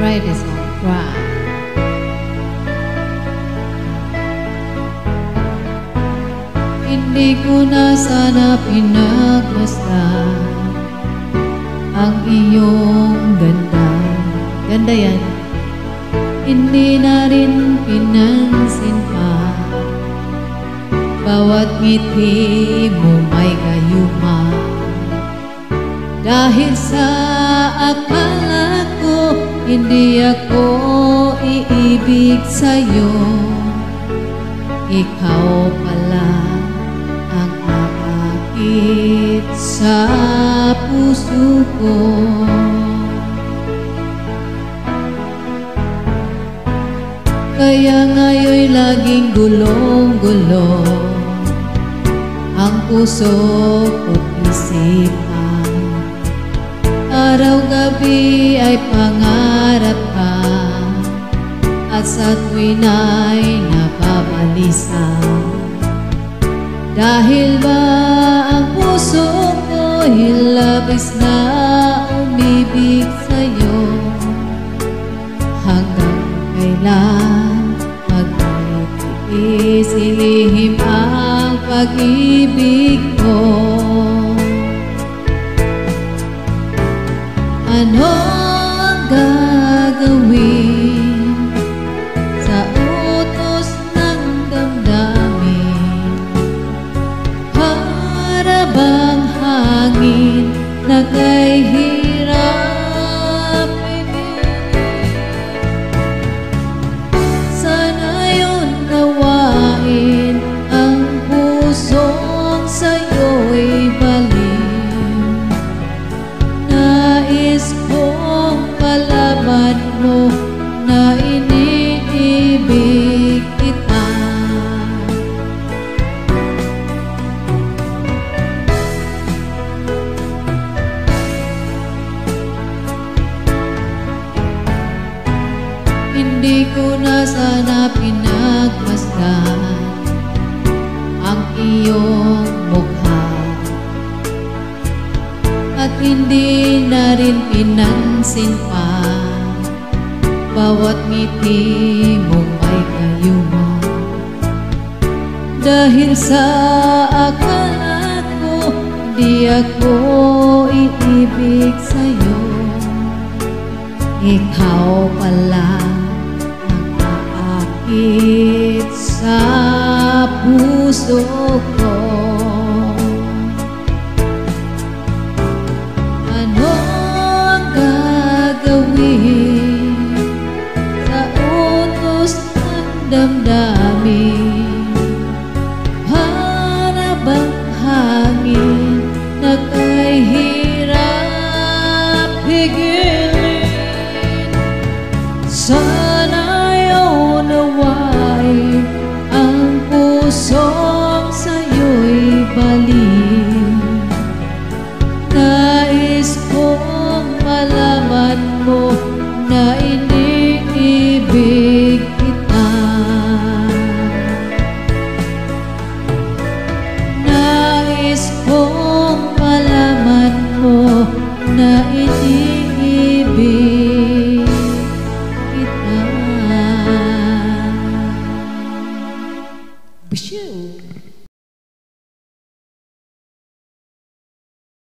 write this song, Cry. Hindi ko na sana pinagmasdan ang iyong ganda. Ganda yan. Hindi na rin pinansin pa bawat ngiti mo may gayuma. Dahil sa akala ko hindi ako iibig sa'yo, ikaw pala ang aakit sa puso ko. Kaya ngayon'y laging gulong-gulo ang puso ko't isipan. Araw-gabi ay pangarap ka at sa tuwin ay nababalisa. Dahil ba ang puso ko'y labis na umibig sa'yo? Hanggang kailan magtitiis ilihim ang pag-ibig ko? Ano ang gagawin sa utos ng damdamin? Para bang hangin na kay hirap pigilin? Sana yun nawain ang pusong sa'yo'y balik. Nais kong palaban mo na iniibig kita. Hindi ko na sana pinagmasdan ang iyong mukha, at hindi na rin pinansin pa bawat ngiti mong may gayuma. Dahil sa akala ko di ako iibig sa'yo, ikaw pala ang aakit sa puso ko. Ano ang gagawin sa utos ng damdamin? Para bang hangin na kay hirap higilin? Sana yun nawain ang pusong sa'yo'y balik. Nais kong malaman mo na iniibig kita. Nais kong